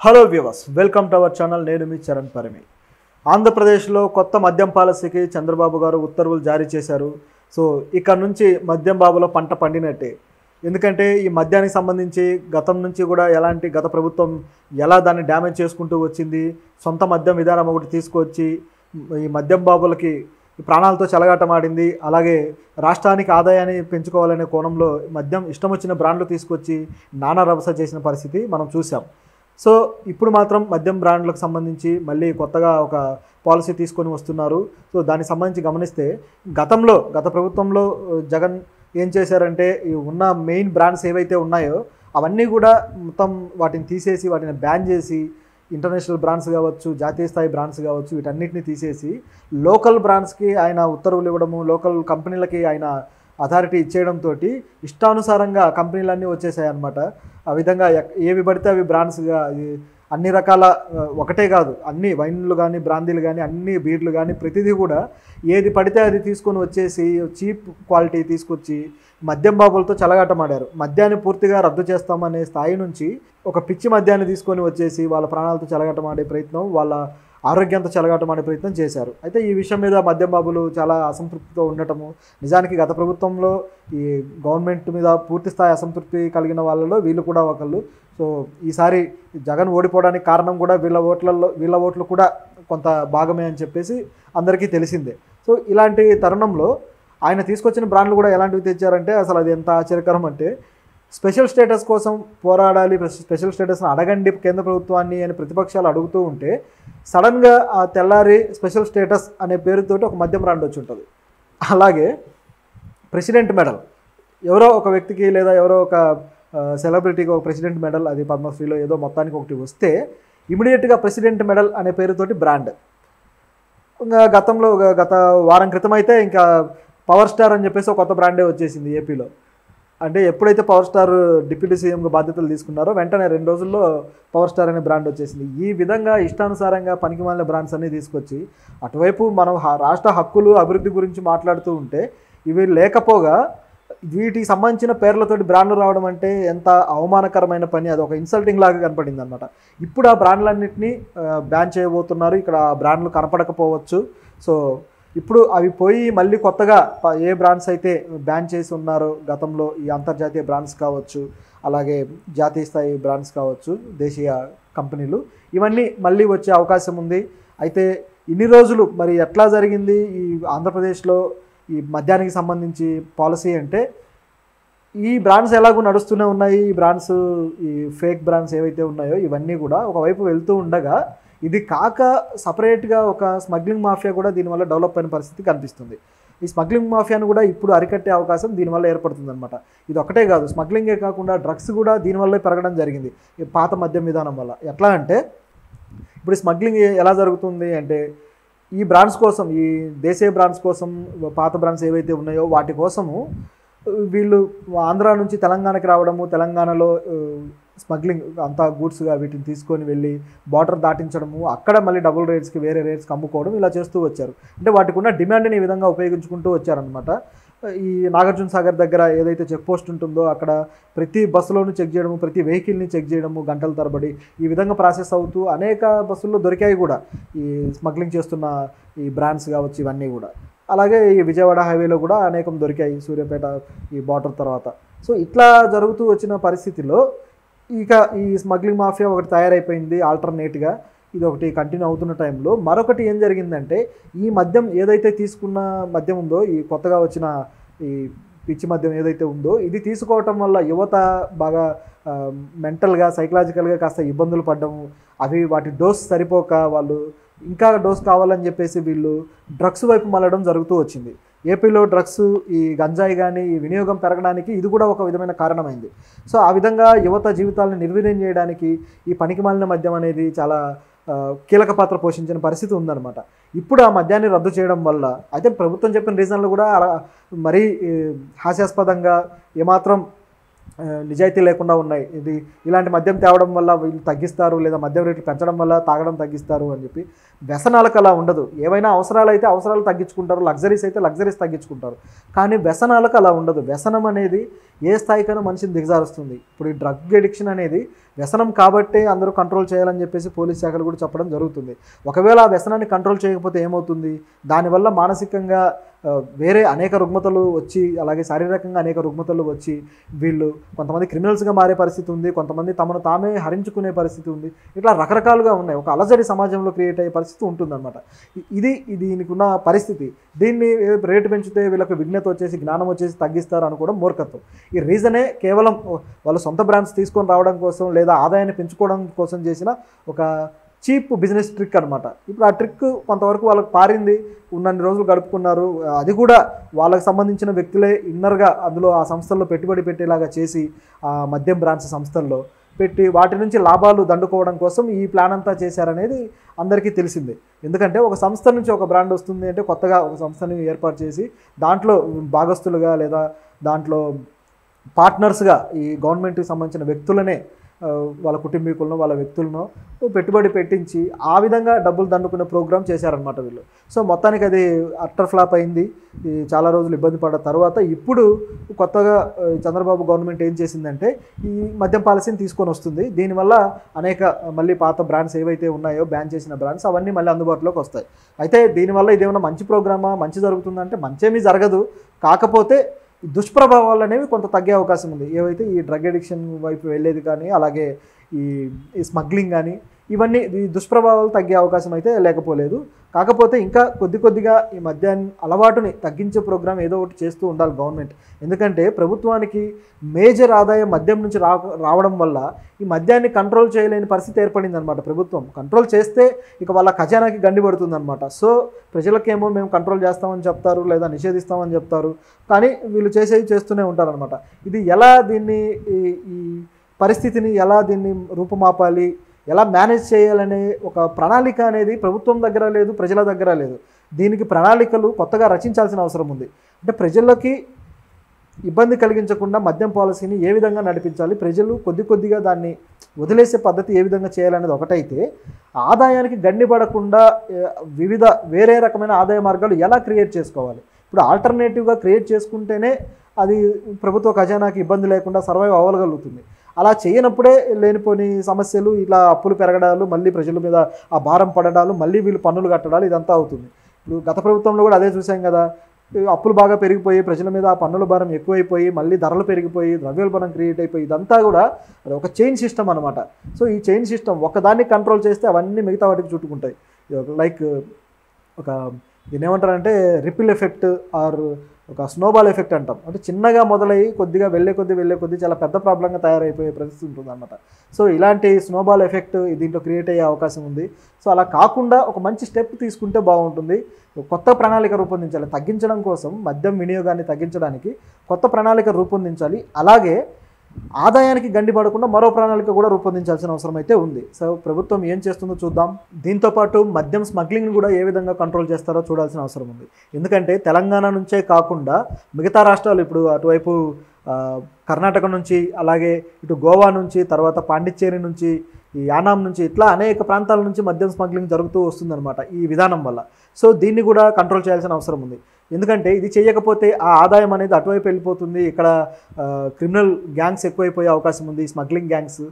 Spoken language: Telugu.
Hello viewers, welcome to our channel. నేను మీ చరణ్ పరిమి. ఆంధ్రప్రదేశ్లో కొత్త మద్యం పాలసీకి చంద్రబాబు గారు ఉత్తర్వులు జారీ చేశారు. సో ఇక్కడ నుంచి మద్యం బాబులో పంట పండినట్టే. ఎందుకంటే ఈ మద్యానికి సంబంధించి గతం నుంచి కూడా గత ప్రభుత్వం ఎలా దాన్ని డ్యామేజ్ చేసుకుంటూ వచ్చింది. సొంత మద్యం విధానం ఒకటి తీసుకొచ్చి ఈ మద్యం బాబులకి ప్రాణాలతో చెలగాటమాడింది. అలాగే రాష్ట్రానికి ఆదాయాన్ని పెంచుకోవాలనే కోణంలో మద్యం ఇష్టం వచ్చిన బ్రాండ్లు తీసుకొచ్చి నానా రభస చేసిన పరిస్థితి మనం చూసాం. సో ఇప్పుడు మాత్రం మద్యం బ్రాండ్లకు సంబంధించి మళ్ళీ కొత్తగా ఒక పాలసీ తీసుకొని వస్తున్నారు. సో దానికి సంబంధించి గమనిస్తే గత ప్రభుత్వంలో జగన్ ఏం చేశారంటే ఈ ఉన్న మెయిన్ బ్రాండ్స్ ఏవైతే ఉన్నాయో అవన్నీ కూడా మొత్తం వాటిని తీసేసి వాటిని బ్యాన్ చేసి ఇంటర్నేషనల్ బ్రాండ్స్ కావచ్చు, జాతీయ స్థాయి బ్రాండ్స్ కావచ్చు, వీటన్నిటిని తీసేసి లోకల్ బ్రాండ్స్కి ఆయన ఉత్తర్వులు ఇవ్వడము, లోకల్ కంపెనీలకి ఆయన అథారిటీ ఇచ్చేయడంతో ఇష్టానుసారంగా కంపెనీలన్నీ వచ్చేసాయి అన్నమాట. ఆ విధంగా ఏవి పడితే అవి బ్రాండ్స్గా అన్ని రకాల ఒకటే కాదు, అన్ని వైన్లు కానీ బ్రాందీలు కానీ అన్ని బీర్లు కానీ ప్రతిదీ కూడా ఏది పడితే అది తీసుకొని వచ్చేసి చీప్ క్వాలిటీ తీసుకొచ్చి మద్యం బాబులతో చెలగాటమాడారు. మద్యాన్ని పూర్తిగా రద్దు చేస్తామనే స్థాయి నుంచి ఒక పిచ్చి మద్యాన్ని తీసుకొని వచ్చేసి వాళ్ళ ప్రాణాలతో చెలగాటమాడే ప్రయత్నం, వాళ్ళ ఆరోగ్యంతో చెలగాటమాడే ప్రయత్నం చేశారు. అయితే ఈ విషయం మీద మద్యం బాబులు చాలా అసంతృప్తితో ఉండటము, నిజానికి గత ప్రభుత్వంలో ఈ గవర్నమెంట్ మీద పూర్తి స్థాయి అసంతృప్తి కలిగిన వాళ్ళలో వీళ్ళు కూడా ఒకళ్ళు. సో ఈసారి జగన్ ఓడిపోవడానికి కారణం కూడా వీళ్ళ ఓట్లు కూడా కొంత భాగమే అని చెప్పేసి అందరికీ తెలిసిందే. సో ఇలాంటి తరుణంలో ఆయన తీసుకొచ్చిన బ్రాండ్లు కూడా ఎలాంటివి తెచ్చారంటే అసలు అది ఎంత ఆశ్చర్యకరం అంటే, స్పెషల్ స్టేటస్ కోసం పోరాడాలి, స్పెషల్ స్టేటస్ని అడగండి కేంద్ర ప్రభుత్వాన్ని అని ప్రతిపక్షాలు అడుగుతూ ఉంటే సడన్గా ఆ తెల్లారి స్పెషల్ స్టేటస్ అనే పేరుతోటి ఒక మద్యం బ్రాండ్ వచ్చి ఉంటుంది. అలాగే ప్రెసిడెంట్ మెడల్ ఎవరో ఒక వ్యక్తికి లేదా ఎవరో ఒక సెలబ్రిటీకి ఒక ప్రెసిడెంట్ మెడల్, అది పద్మశ్రీలో ఏదో మొత్తానికి ఒకటి వస్తే ఇమీడియట్గా ప్రెసిడెంట్ మెడల్ అనే పేరుతోటి బ్రాండ్. ఇంకా గత వారం క్రితం అయితే ఇంకా పవర్ స్టార్ అని చెప్పేసి ఒక కొత్త బ్రాండే వచ్చేసింది ఏపీలో. అంటే ఎప్పుడైతే పవర్ స్టార్ డిప్యూటీ సీఎంగా బాధ్యతలు తీసుకున్నారో వెంటనే 2 రోజుల్లో పవర్ స్టార్ అనే బ్రాండ్ వచ్చేసింది. ఈ విధంగా ఇష్టానుసారంగా పనికిమాలిన బ్రాండ్స్ అన్నీ తీసుకొచ్చి అటువైపు మనం రాష్ట్ర హక్కులు అభివృద్ధి గురించి మాట్లాడుతూ ఉంటే ఇవి లేకపోగా వీటికి సంబంధించిన పేర్లతోటి బ్రాండ్లు రావడం అంటే ఎంత అవమానకరమైన పని, అది ఒక ఇన్సల్టింగ్ లాగా కనపడింది అనమాట. ఇప్పుడు ఆ బ్రాండ్లన్నింటినీ బ్యాన్ చేయబోతున్నారు. ఇక్కడ ఆ బ్రాండ్లు కనపడకపోవచ్చు. సో ఇప్పుడు అవి పోయి మళ్ళీ కొత్తగా ఏ బ్రాండ్స్ అయితే బ్యాన్ చేసి ఉన్నారో గతంలో, ఈ అంతర్జాతీయ బ్రాండ్స్ కావచ్చు, అలాగే జాతీయ స్థాయి బ్రాండ్స్ కావచ్చు, దేశీయ కంపెనీలు, ఇవన్నీ మళ్ళీ వచ్చే అవకాశం ఉంది. అయితే ఇన్ని రోజులు మరి ఎట్లా జరిగింది ఈ ఆంధ్రప్రదేశ్లో ఈ మద్యానికి సంబంధించి పాలసీ అంటే, ఈ బ్రాండ్స్ ఎలాగో నడుస్తూనే ఉన్నాయి. ఈ బ్రాండ్స్, ఈ ఫేక్ బ్రాండ్స్ ఏవైతే ఉన్నాయో ఇవన్నీ కూడా ఒకవైపు వెళ్తూ ఉండగా ఇది కాక సపరేట్గా ఒక స్మగ్లింగ్ మాఫియా కూడా దీనివల్ల డెవలప్ అయిన పరిస్థితి కనిపిస్తుంది. ఈ స్మగ్లింగ్ మాఫియాను కూడా ఇప్పుడు అరికట్టే అవకాశం దీనివల్ల ఏర్పడుతుంది అనమాట. ఇది ఒకటే కాదు, స్మగ్లింగే కాకుండా డ్రగ్స్ కూడా దీనివల్లే పెరగడం జరిగింది ఈ పాత మద్యం విధానం వల్ల. ఎట్లా అంటే ఇప్పుడు స్మగ్లింగ్ ఎలా జరుగుతుంది అంటే, ఈ బ్రాండ్స్ కోసం, ఈ దేశీయ బ్రాండ్స్ కోసం, పాత బ్రాండ్స్ ఏవైతే ఉన్నాయో వాటి కోసము వీళ్ళు ఆంధ్ర నుంచి తెలంగాణకి రావడము, తెలంగాణలో స్మగ్లింగ్ అంతా గూడ్స్గా వీటిని తీసుకొని వెళ్ళి బార్డర్ దాటించడము, అక్కడ మళ్ళీ డబుల్ రేట్స్కి వేరే రేట్స్కి అమ్ముకోవడం, ఇలా చేస్తూ వచ్చారు. అంటే వాటికి ఉన్న డిమాండ్ని ఈ విధంగా ఉపయోగించుకుంటూ వచ్చారనమాట. ఈ నాగార్జున సాగర్ దగ్గర ఏదైతే చెక్ పోస్ట్ ఉంటుందో అక్కడ ప్రతి బస్సులోనూ చెక్ చేయడము, ప్రతి వెహికల్ని చెక్ చేయడము గంటల తరబడి, ఈ విధంగా ప్రాసెస్ అవుతూ అనేక బస్సుల్లో దొరికాయి కూడా ఈ స్మగ్లింగ్ చేస్తున్న ఈ బ్రాండ్స్ కావచ్చు ఇవన్నీ కూడా. అలాగే ఈ విజయవాడ హైవేలో కూడా అనేకం దొరికాయి సూర్యాపేట ఈ బార్డర్ తర్వాత. సో ఇట్లా జరుగుతూ వచ్చిన పరిస్థితిలో ఇక ఈ స్మగ్లింగ్ మాఫియా ఒకటి తయారైపోయింది ఆల్టర్నేట్గా. ఇది ఒకటి కంటిన్యూ అవుతున్న టైంలో మరొకటి ఏం జరిగిందంటే, ఈ మద్యం ఏదైతే తీసుకున్న మద్యం ఉందో, ఈ కొత్తగా వచ్చిన ఈ పిచ్చి మద్యం ఏదైతే ఉందో, ఇది తీసుకోవటం వల్ల యువత బాగా మెంటల్గా, సైకలాజికల్గా కాస్త ఇబ్బందులు పడ్డము, అవి వాటి డోస్ సరిపోక వాళ్ళు ఇంకా డోస్ కావాలని చెప్పేసి వీళ్ళు డ్రగ్స్ వైపు మళ్ళడం జరుగుతూ వచ్చింది. ఏపీలో డ్రగ్స్, ఈ గంజాయి కానీ ఈ వినియోగం పెరగడానికి ఇది కూడా ఒక విధమైన కారణమైంది. సో ఆ విధంగా యువత జీవితాలను నిర్వీర్యం చేయడానికి ఈ పనికిమాలిన మద్యం అనేది చాలా కీలక పాత్ర పోషించిన పరిస్థితి ఉందన్నమాట. ఇప్పుడు ఆ మద్యాన్ని రద్దు చేయడం వల్ల, అయితే ప్రభుత్వం చెప్పిన రీజన్లు కూడా మరీ హాస్యాస్పదంగా ఏమాత్రం నిజాయితీ లేకుండా ఉన్నాయి. ఇలాంటి మద్యం తేవడం వల్ల వీళ్ళు తగ్గిస్తారు, లేదా మద్యం రేట్లు పెంచడం వల్ల తాగడం తగ్గిస్తారు అని చెప్పి. వ్యసనాలకు అలా ఉండదు. ఏవైనా అవసరాలు అయితే అవసరాలు తగ్గించుకుంటారు, లగ్జరీస్ అయితే లగ్జరీస్ తగ్గించుకుంటారు. కానీ వ్యసనాలకు అలా ఉండదు. వ్యసనం అనేది ఏ స్థాయికైనా మనిషిని దిగజారుస్తుంది. ఇప్పుడు ఈ డ్రగ్ ఎడిక్షన్ అనేది వ్యసనం కాబట్టే అందరూ కంట్రోల్ చేయాలని చెప్పేసి పోలీస్ శాఖలు కూడా చెప్పడం జరుగుతుంది. ఒకవేళ ఆ వ్యసనాన్ని కంట్రోల్ చేయకపోతే ఏమవుతుంది, దానివల్ల మానసికంగా వేరే అనేక రుగ్మతలు వచ్చి, అలాగే శారీరకంగా అనేక రుగ్మతలు వచ్చి వీళ్ళు కొంతమంది క్రిమినల్స్గా మారే పరిస్థితి ఉంది, కొంతమంది తమను తామే హరించుకునే పరిస్థితి ఉంది. ఇట్లా రకరకాలుగా ఉన్నాయి. ఒక అలజడి సమాజంలో క్రియేట్ అయ్యే పరిస్థితి ఉంటుందన్నమాట. ఇది దీనికి ఉన్న పరిస్థితి. దీన్ని రేటు పెంచితే వీళ్ళకి విఘ్నత వచ్చేసి, జ్ఞానం వచ్చేసి తగ్గిస్తారు అనుకోవడం మూర్ఖత్వం. ఈ రీజనే కేవలం వాళ్ళు సొంత బ్రాండ్స్ తీసుకొని రావడం కోసం లేదా ఆదాయాన్ని పెంచుకోవడం కోసం చేసిన ఒక చీప్ బిజినెస్ ట్రిక్ అనమాట. ఇప్పుడు ఆ ట్రిక్ కొంతవరకు వాళ్ళకి పారింది, ఉన్నన్ని రోజులు గడుపుకున్నారు. అది కూడా వాళ్ళకి సంబంధించిన వ్యక్తులే ఇన్నర్గా అందులో ఆ సంస్థల్లో పెట్టుబడి పెట్టేలాగా చేసి, ఆ మద్యం బ్రాండ్స్ సంస్థల్లో పెట్టి వాటి నుంచి లాభాలు దండుకోవడం కోసం ఈ ప్లాన్ అంతా చేశారనేది అందరికీ తెలిసిందే. ఎందుకంటే ఒక సంస్థ నుంచి ఒక బ్రాండ్ వస్తుంది అంటే కొత్తగా ఒక సంస్థని ఏర్పాటు చేసి దాంట్లో భాగస్తులుగా లేదా దాంట్లో పార్ట్నర్స్గా ఈ గవర్నమెంట్కి సంబంధించిన వ్యక్తులనే, వాళ్ళ కుటుంబీకులను వాళ్ళ వ్యక్తులను పెట్టుబడి పెట్టించి ఆ విధంగా డబ్బులు దండుకునే ప్రోగ్రామ్ చేశారనమాట వీళ్ళు. సో మొత్తానికి అది అట్టర్ ఫ్లాప్ అయింది. చాలా రోజులు ఇబ్బంది పడ్డ తర్వాత ఇప్పుడు కొత్తగా చంద్రబాబు గవర్నమెంట్ ఏం చేసిందంటే ఈ మద్యం పాలసీని తీసుకొని వస్తుంది. దీనివల్ల అనేక మళ్ళీ పాత బ్రాండ్స్ ఏవైతే ఉన్నాయో, బ్యాన్ చేసిన బ్రాండ్స్ అవన్నీ మళ్ళీ అందుబాటులోకి వస్తాయి. అయితే దీనివల్ల ఇదేమైనా మంచి ప్రోగ్రామా, మంచి జరుగుతుందంటే మంచేమీ జరగదు. కాకపోతే దుష్ప్రభావాలు అనేవి కొంత తగ్గే అవకాశం ఉంది. ఏవైతే ఈ డ్రగ్ అడిక్షన్ వైపు వెళ్ళేది కానీ, అలాగే ఈ స్మగ్లింగ్ కానీ, ఇవన్నీ ఈ దుష్ప్రభావాలు తగ్గే అవకాశం అయితే లేకపోలేదు. కాకపోతే ఇంకా కొద్దిగా ఈ మద్యాన్ని అలవాటుని తగ్గించే ప్రోగ్రామ్ ఏదో ఒకటి చేస్తూ ఉండాలి గవర్నమెంట్. ఎందుకంటే ప్రభుత్వానికి మేజర్ ఆదాయం మద్యం నుంచి రావడం వల్ల ఈ మద్యాన్ని కంట్రోల్ చేయలేని పరిస్థితి ఏర్పడింది అనమాట. ప్రభుత్వం కంట్రోల్ చేస్తే ఇక వాళ్ళ ఖజానాకి గండి పడుతుంది అనమాట. సో ప్రజలకేమో మేము కంట్రోల్ చేస్తామని చెప్తారు లేదా నిషేధిస్తామని చెప్తారు, కానీ వీళ్ళు చేసేవి చేస్తూనే ఉంటారనమాట. ఇది ఎలా దీన్ని ఈ పరిస్థితిని ఎలా దీన్ని రూపుమాపాలి, ఎలా మేనేజ్ చేయాలనే ఒక ప్రణాళిక అనేది ప్రభుత్వం దగ్గర లేదు, ప్రజల దగ్గర లేదు. దీనికి ప్రణాళికలు కొత్తగా రచించాల్సిన అవసరం ఉంది. అంటే ప్రజలకి ఇబ్బంది కలిగించకుండా మద్యం పాలసీని ఏ విధంగా నడిపించాలి, ప్రజలు కొద్దిగా దాన్ని వదిలేసే పద్ధతి ఏ విధంగా చేయాలనేది ఒకటైతే, ఆదాయానికి గండి పడకుండా వివిధ వేరే రకమైన ఆదాయ మార్గాలు ఎలా క్రియేట్ చేసుకోవాలి. ఇప్పుడు ఆల్టర్నేటివ్గా క్రియేట్ చేసుకుంటేనే అది ప్రభుత్వ ఖజానాకి ఇబ్బంది లేకుండా సర్వైవ్ అవ్వగలుగుతుంది. అలా చేయనప్పుడే లేనిపోని సమస్యలు, ఇలా అప్పులు పెరగడాలు, మళ్ళీ ప్రజల మీద ఆ భారం పడడాలు, మళ్ళీ వీళ్ళు పన్నులు కట్టడాలు, ఇదంతా అవుతుంది. ఇప్పుడు గత ప్రభుత్వంలో కూడా అదే చూసాం కదా. అప్పులు బాగా పెరిగిపోయి ప్రజల మీద ఆ పన్నుల భారం ఎక్కువైపోయి, మళ్ళీ ధరలు పెరిగిపోయి, ద్రవ్యోల్బణం క్రియేట్ అయిపోయి, ఇదంతా కూడా అది ఒక చైన్ సిస్టమ్ అనమాట. సో ఈ చైన్ సిస్టమ్ ఒకదాన్ని కంట్రోల్ చేస్తే అవన్నీ మిగతా వాటికి చుట్టుకుంటాయి. లైక్ ఒక దీన్ని ఏమంటారంటే రిపిల్ ఎఫెక్ట్ ఆర్ ఒక స్నోబాల్ ఎఫెక్ట్ అంటాం. అంటే చిన్నగా మొదలయ్యి కొద్దిగా వెళ్ళే కొద్దీ చాలా పెద్ద ప్రాబ్లంగా తయారైపోయే పరిస్థితి ఉంటుంది అనమాట. సో ఇలాంటి స్నోబాల్ ఎఫెక్ట్ దీంట్లో క్రియేట్ అయ్యే అవకాశం ఉంది. సో అలా కాకుండా ఒక మంచి స్టెప్ తీసుకుంటే బాగుంటుంది. కొత్త ప్రణాళిక రూపొందించాలి. తగ్గించడం కోసం, మద్యం వినియోగాన్ని తగ్గించడానికి కొత్త ప్రణాళిక రూపొందించాలి. అలాగే ఆదాయానికి గండి పడకుండా మరో ప్రణాళిక కూడా రూపొందించాల్సిన అవసరం అయితే ఉంది. సో ప్రభుత్వం ఏం చేస్తుందో చూద్దాం. దీంతోపాటు మద్యం స్మగ్లింగ్ని కూడా ఏ విధంగా కంట్రోల్ చేస్తారో చూడాల్సిన అవసరం ఉంది. ఎందుకంటే తెలంగాణ నుంచే కాకుండా మిగతా రాష్ట్రాలు, ఇప్పుడు అటువైపు కర్ణాటక నుంచి, అలాగే ఇటు గోవా నుంచి, తర్వాత పాండిచ్చేరి నుంచి, ఈ యానాం నుంచి, ఇట్లా అనేక ప్రాంతాల నుంచి మద్యం స్మగ్లింగ్ జరుగుతూ వస్తుందన్నమాట ఈ విధానం వల్ల. సో దీన్ని కూడా కంట్రోల్ చేయాల్సిన అవసరం ఉంది. ఎందుకంటే ఇది చేయకపోతే ఆ ఆదాయం అనేది అటువైపు వెళ్ళిపోతుంది. ఇక్కడ క్రిమినల్ గ్యాంగ్స్ ఎక్కువైపోయే అవకాశం ఉంది, స్మగ్లింగ్ గ్యాంగ్స్.